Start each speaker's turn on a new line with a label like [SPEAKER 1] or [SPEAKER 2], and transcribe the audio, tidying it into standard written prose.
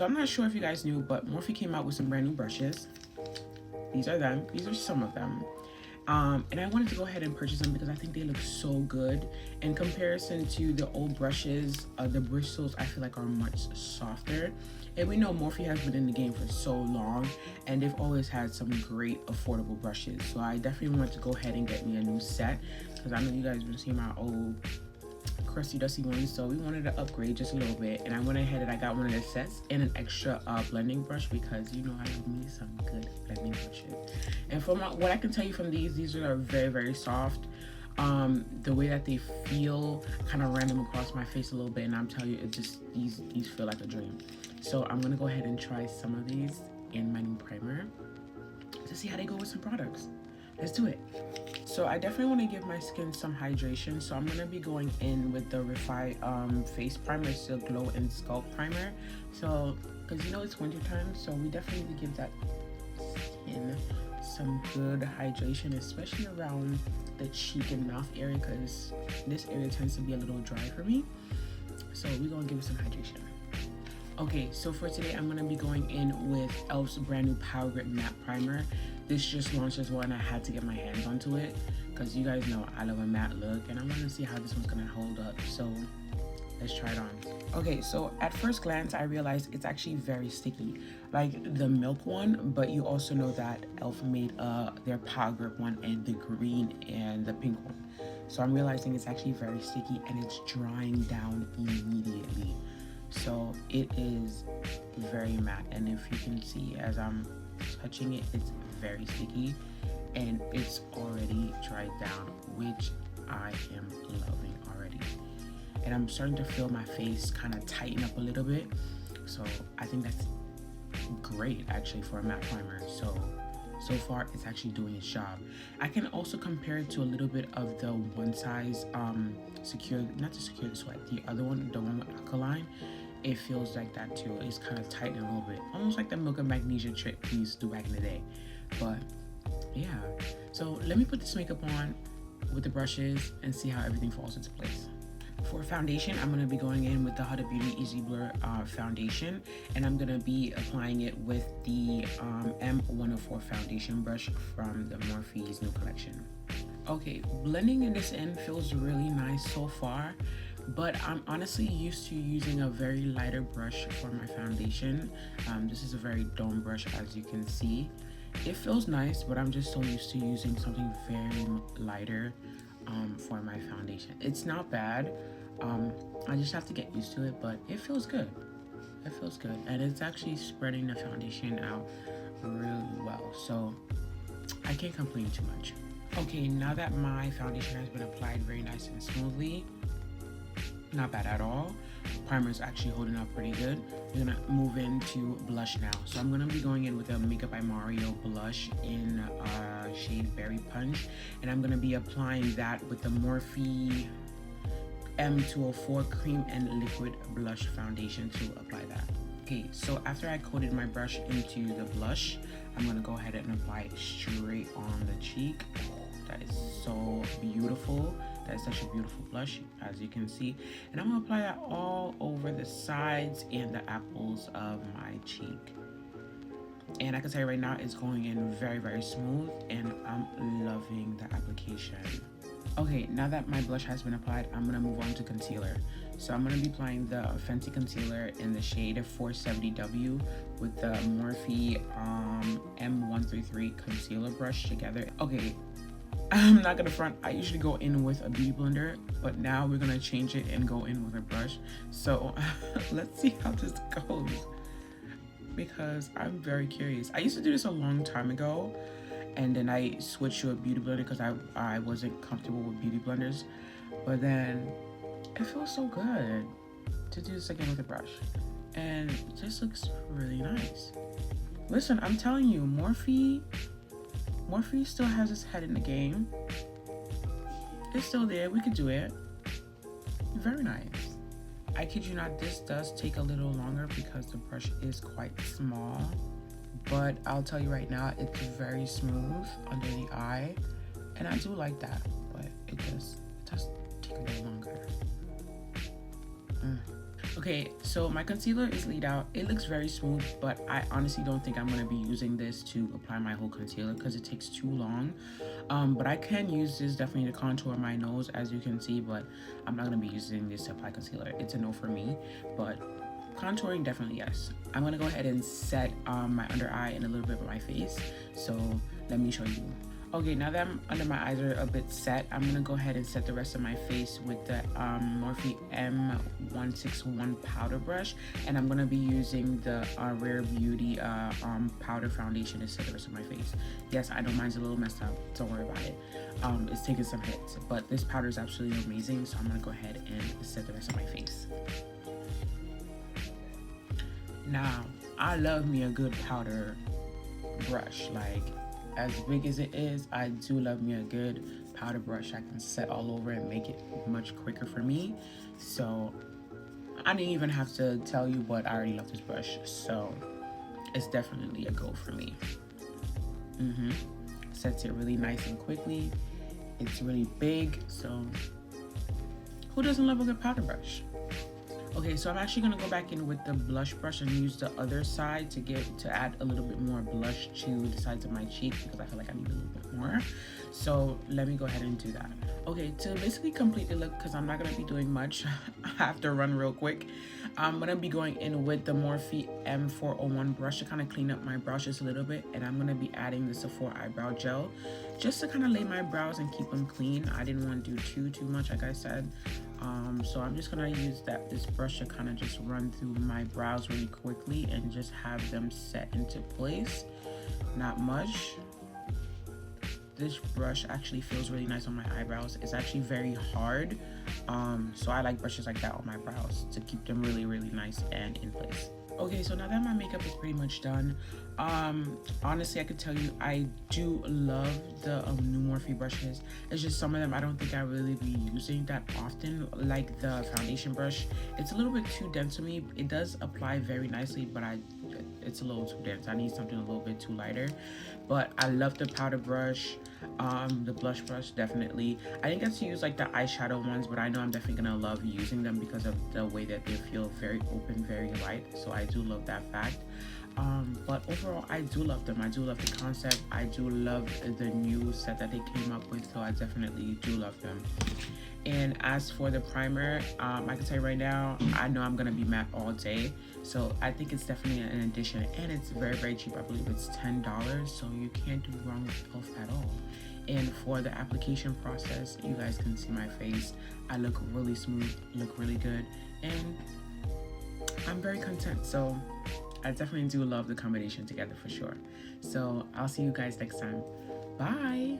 [SPEAKER 1] So I'm not sure if you guys knew, but Morphe came out with some brand new brushes. These are them. These are some of them. And I wanted to go ahead and purchase them because I think they look so good. In comparison to the old brushes, the bristles I feel like are much softer. And we know Morphe has been in the game for so long, and they've always had some great affordable brushes. So I definitely wanted to go ahead and get me a new set because I know you guys have been seeing my old crusty dusty ones, so we wanted to upgrade just a little bit, and I went ahead and I got one of the sets and an extra blending brush because you know I love me some good blending brushes. And from what I can tell you from these are very, very soft. The way that they feel, kind of ran them across my face a little bit, and I'm telling you, it just these feel like a dream. So I'm gonna go ahead and try some of these in my new primer to see how they go with some products. Let's do it. So I definitely want to give my skin some hydration, so I'm going to be going in with the Refi face primer, still glow and sculpt primer. So because you know it's winter time, so we definitely need to give that skin some good hydration, especially around the cheek and mouth area, because this area tends to be a little dry for me. So we're going to give it some hydration. Okay, so for today I'm going to be going in with e.l.f.'s brand new Power Grip Matte Primer. This just launched as well, and I had to get my hands onto it because you guys know I love a matte look, and I want to see how this one's going to hold up. So let's try it on. Okay, so at first glance I realized it's actually very sticky, like the milk one, but you also know that e.l.f. made their Power Grip one in the green and the pink one. So I'm realizing it's actually very sticky and it's drying down immediately. So it is very matte, and if you can see as I'm touching it, it's very sticky and it's already dried down, which I am loving already. And I'm starting to feel my face kind of tighten up a little bit, so I think that's great actually for a matte primer. So far it's actually doing its job. I can also compare it to a little bit of the One Size not to secure the sweat, the other one, the one with alkaline. It feels like that too. It's kind of tightening a little bit, almost like the Milk and Magnesia trick we used to do back in the day. But yeah, so let me put this makeup on with the brushes and see how everything falls into place. For foundation, I'm going to be going in with the Huda Beauty Easy Blur foundation, and I'm going to be applying it with the M104 foundation brush from the Morphe's new collection. Okay, blending this in feels really nice so far, but I'm honestly used to using a very lighter brush for my foundation. This is a very dome brush, as you can see. It feels nice, but I'm just so used to using something very lighter for my foundation. It's not bad. I just have to get used to it, but it feels good. It feels good, and it's actually spreading the foundation out really well, so I can't complain too much. Okay, now that my foundation has been applied very nice and smoothly, not bad at all. Primer is actually holding up pretty good. We're gonna move into blush now. So I'm gonna be going in with a Makeup by Mario blush in shade Berry Punch, and I'm gonna be applying that with the Morphe M204 cream and liquid blush foundation to apply that. Okay, so after I coated my brush into the blush, I'm gonna go ahead and apply it straight on the cheek. That is so beautiful. That is such a beautiful blush, as you can see. And I'm gonna apply that all over the sides and the apples of my cheek. And I can tell you right now, it's going in very, very smooth, and I'm loving the application. Okay, now that my blush has been applied, I'm gonna move on to concealer. So I'm gonna be applying the Fenty concealer in the shade 470W with the Morphe M133 concealer brush together. Okay, I'm not gonna front, I usually go in with a beauty blender, but now we're gonna change it and go in with a brush. So let's see how this goes, because I'm very curious. I used to do this a long time ago, and then I switched to a beauty blender because I wasn't comfortable with beauty blenders. But then it feels so good to do this again with a brush, and this looks really nice. Listen, I'm telling you, Morphe still has its head in the game. It's still there. We could do it. Very nice. I kid you not, this does take a little longer because the brush is quite small, but I'll tell you right now, it's very smooth under the eye, and I do like that, but it does take a little longer. Okay, so my concealer is laid out. It looks very smooth, but I honestly don't think I'm going to be using this to apply my whole concealer because it takes too long. But I can use this definitely to contour my nose, as you can see, but I'm not going to be using this to apply concealer. It's a no for me, but contouring, definitely yes. I'm going to go ahead and set my under eye and a little bit of my face. So let me show you. Okay, now that under my eyes are a bit set, I'm gonna go ahead and set the rest of my face with the Morphe M161 powder brush, and I'm gonna be using the Rare Beauty powder foundation to set the rest of my face. Yes, I know mine's a little messed up, don't worry about it. It's taking some hits, but this powder is absolutely amazing, so I'm gonna go ahead and set the rest of my face. Now, I love me a good powder brush, like, as big as it is, I do love me a good powder brush. I can set all over and make it much quicker for me. So I didn't even have to tell you, but I already love this brush. So it's definitely a go for me. Sets it really nice and quickly. It's really big, so who doesn't love a good powder brush? Okay, so I'm actually gonna go back in with the blush brush and use the other side to add a little bit more blush to the sides of my cheek because I feel like I need a little bit more. So let me go ahead and do that. Okay, to basically complete the look, because I'm not gonna be doing much, I have to run real quick. I'm gonna be going in with the Morphe M401 brush to kind of clean up my brows just a little bit, and I'm gonna be adding the Sephora eyebrow gel just to kind of lay my brows and keep them clean. I didn't want to do too much, like I said. So I'm just gonna use this brush to kind of just run through my brows really quickly and just have them set into place. Not much. This brush actually feels really nice on my eyebrows. It's actually very hard, so I like brushes like that on my brows to keep them really, really nice and in place. Okay, so now that my makeup is pretty much done, honestly, I could tell you I do love the new Morphe brushes. It's just some of them I don't think I really be using that often, like the foundation brush. It's a little bit too dense to me. It does apply very nicely, but it's a little too dense. I need something a little bit too lighter. But I love the powder brush, the blush brush, definitely. I didn't get to use like the eyeshadow ones, but I know I'm definitely gonna love using them because of the way that they feel very open, very light. So I do love that fact. But overall, I do love them. I do love the concept. I do love the new set that they came up with, so I definitely do love them. And as for the primer, I can tell you right now, I know I'm gonna be matte all day, so I think it's definitely an addition, and it's very, very cheap. I believe it's $10, so you can't do wrong with e.l.f. at all. And for the application process, you guys can see my face. I look really smooth, look really good, and I'm very content. So I definitely do love the combination together for sure. So I'll see you guys next time. Bye.